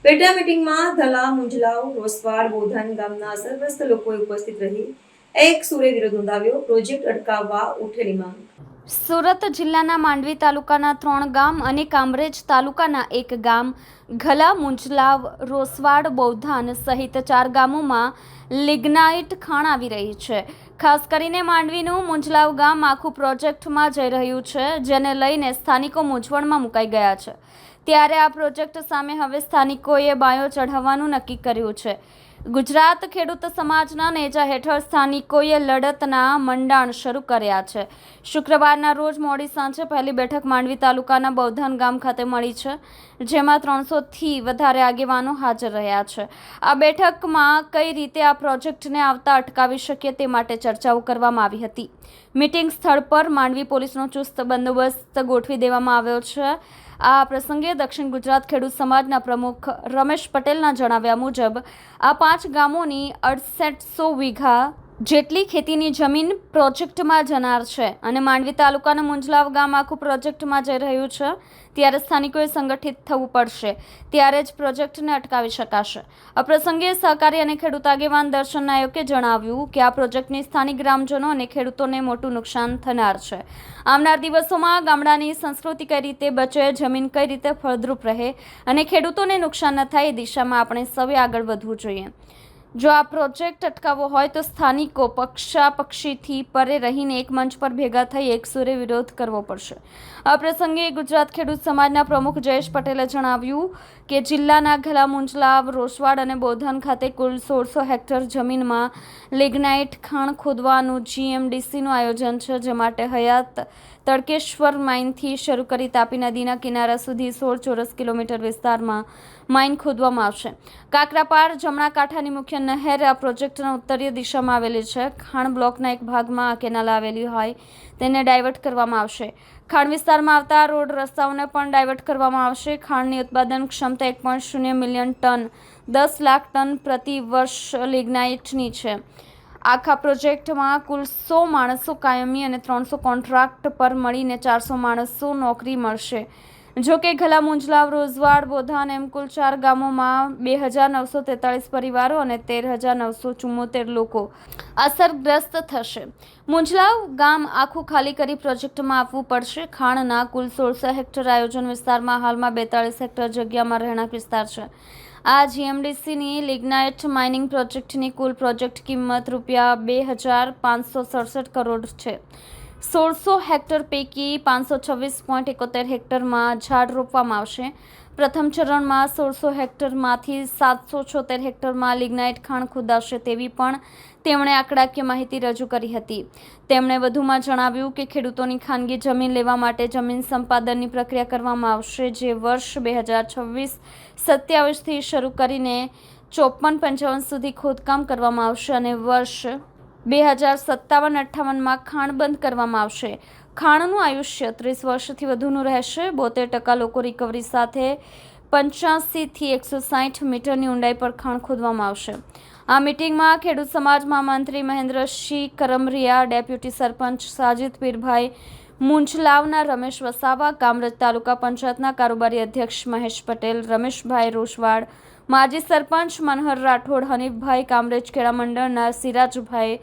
પેટા મીટિંગમાં ધલા, મુંજલાવ, રોસવાડ, બોધન ગામના અસરગ્રસ્ત લોકોએ ઉપસ્થિત રહી એક સુરે વિરોધ નોંધાવ્યો. પ્રોજેક્ટ અટકાવવા ઉઠેલી માંગ. સુરત જિલ્લાના માંડવી તાલુકાના 3 ગામ અને કામરેજ તાલુકાના 1 ગામ ઘલા, મુંજલાવ, રોસવાડ, બૌધાન સહિત 4 ગામોમાં લિગ્નાઇટ ખાણ આવી રહી છે. ખાસ કરીને માંડવીનું મુંજલાવ ગામ આખું પ્રોજેક્ટમાં જઈ રહ્યું છે, જેને લઈને સ્થાનિકો મૂંઝવણમાં મુકાઈ ગયા છે. ત્યારે આ પ્રોજેક્ટ સામે હવે સ્થાનિકોએ બાયો ચઢાવવાનું નક્કી કર્યું છે. ગુજરાત ખેડૂત સમાજના નેજા હેઠળ સ્થાનિકોએ લડતના મંડાણ શરૂ કર્યા છે. શુક્રવારના રોજ મોડી સાંજે પહેલી બેઠક માંડવી તાલુકાના બૌધાન ગામ ખાતે મળી છે, જેમાં 300થી વધારે આગેવાનો હાજર રહ્યા છે. આ બેઠકમાં કઈ રીતે આ પ્રોજેક્ટને આવતા અટકાવી શકીએ તે માટે ચર્ચાઓ કરવામાં આવી હતી. મીટિંગ સ્થળ પર માંડવી પોલીસનો ચુસ્ત બંદોબસ્ત ગોઠવી દેવામાં આવ્યો છે. આ પ્રસંગે દક્ષિણ ગુજરાત ખેડૂત સમાજના પ્રમુખ રમેશ પટેલના જણાવ્યા મુજબ આ 5 ગામોની 6800 વીઘા જેટલી ખેતીની જમીન પ્રોજેક્ટમાં જનાર છે અને માંડવી તાલુકાના મુંજલાવ ગામ આખું પ્રોજેક્ટમાં જઈ રહ્યું છે. ત્યારે સ્થાનિકોએ સંગઠિત થવું પડશે, ત્યારે જ પ્રોજેક્ટને અટકાવી શકાશે. આ પ્રસંગે સહકારી અને ખેડૂત આગેવાન દર્શન નાયકે જણાવ્યું કે આ પ્રોજેક્ટની સ્થાનિક ગ્રામજનો અને ખેડૂતોને મોટું નુકસાન થનાર છે. આવનાર દિવસોમાં ગામડાની સંસ્કૃતિ કઈ રીતે બચે, જમીન કઈ રીતે ફળદ્રુપ રહે અને ખેડૂતોને નુકસાન ન થાય એ દિશામાં આપણે સૌએ આગળ વધવું જોઈએ. જો આ પ્રોજેક્ટ અટકાવવો હોય તો સ્થાનિકો પક્ષાપક્ષીથી પરે રહીને એક મંચ પર ભેગા થઈ એક સુરે વિરોધ કરવો પડશે. આ પ્રસંગે ગુજરાત ખેડૂત સમાજના પ્રમુખ જયેશ પટેલે જણાવ્યું કે જિલ્લાના ઘલા, મુંજલાવ, રોસવાડ અને બોધન ખાતે કુલ 1600 હેક્ટર જમીનમાં લિગ્નાઇટ ખાણ ખોદવાનું જીએમડીસીનું આયોજન છે, જે માટે હયાત તડકેશ્વર માઇનથી શરૂ કરી તાપી નદીના કિનારા સુધી 16 ચોરસ કિલોમીટર વિસ્તારમાં માઇન ખોદવામાં આવશે. કાકરાપાર જમણા કાંઠાની મુખ્ય નહેર આ પ્રોજેક્ટના ઉત્તરીય દિશામાં આવેલી છે. ખાણ બ્લોકના એક ભાગમાં આ કેનાલ આવેલી હોય તેને ડાયવર્ટ કરવામાં આવશે. ખાણ વિસ્તારમાં આવતા રોડ રસ્તાઓને પણ ડાયવર્ટ કરવામાં આવશે. ખાણની ઉત્પાદન ક્ષમતા 1.0 મિલિયન ટન 10 લાખ ટન પ્રતિ વર્ષ લિગ્નાઇટની છે. આખા પ્રોજેક્ટમાં કુલ 100 માણસો કાયમી અને 300 કોન્ટ્રાક્ટ પર મળીને 400 માણસો નોકરી મળશે. જો કે ઘલા, મુંજલાવ, રોસવાડ, બોધાન એમ કુલ 4 ગામોમાં 2943 પરિવારો અને 13974 લોકો અસરગ્રસ્ત થશે. મુંજલાવ ગામ આખું ખાલી કરી પ્રોજેક્ટમાં આપવું પડશે. ખાણના કુલ 1600 હેક્ટર આયોજન વિસ્તારમાં હાલમાં 42 હેક્ટર જગ્યામાં રહેણાંક વિસ્તાર છે. આ જીએમડીસીની લિગ્નાઇટ માઇનિંગ પ્રોજેક્ટની કુલ પ્રોજેક્ટ કિંમત ₹2567 કરોડ છે. 1600 હેક્ટર પૈકી 526.71 હેક્ટરમાં ઝાડ રોપવામાં આવશે. પ્રથમ ચરણમાં 1600 હેક્ટરમાંથી 776 હેક્ટરમાં લિગ્નાઇટ ખાણ ખોદાશે તેવી પણ તેમણે આંકડાકીય માહિતી રજૂ કરી હતી. તેમણે વધુમાં જણાવ્યું કે ખેડૂતોની ખાનગી જમીન લેવા માટે જમીન સંપાદનની પ્રક્રિયા કરવામાં આવશે, જે વર્ષ 2026-27થી શરૂ કરીને 54-55 સુધી ખોદકામ કરવામાં આવશે અને વર્ષ 2057-58માં ખાણ બંધ કરવામાં આવશે. ખાણનું આયુષ્ય 30 વર્ષથી વધુનું રહેશે. 72% લોકો રિકવરી સાથે 85 થી 160 મીટરની ઊંડાઈ પર ખાણ ખોદવામાં આવશે. આ મીટિંગમાં ખેડૂત સમાજ મહામંત્રી મહેન્દ્રસિંહ કરમરિયા, ડેપ્યુટી સરપંચ સાજિદ પીરભાઈ, મુંજલાવના રમેશ વસાવા, કામરેજ તાલુકા પંચાયતના કારોબારી અધ્યક્ષ મહેશ પટેલ, રમેશભાઈ રોસવાડ, માજી સરપંચ મનહર રાઠોડ, હનીફભાઈ, કામરેજ ખેડા મંડળના સિરાજભાઈ,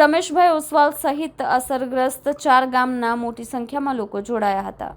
રમેશભાઈ ઓસવાલ સહિત અસરગ્રસ્ત 4 ગામના મોટી સંખ્યામાં લોકો જોડાયા હતા.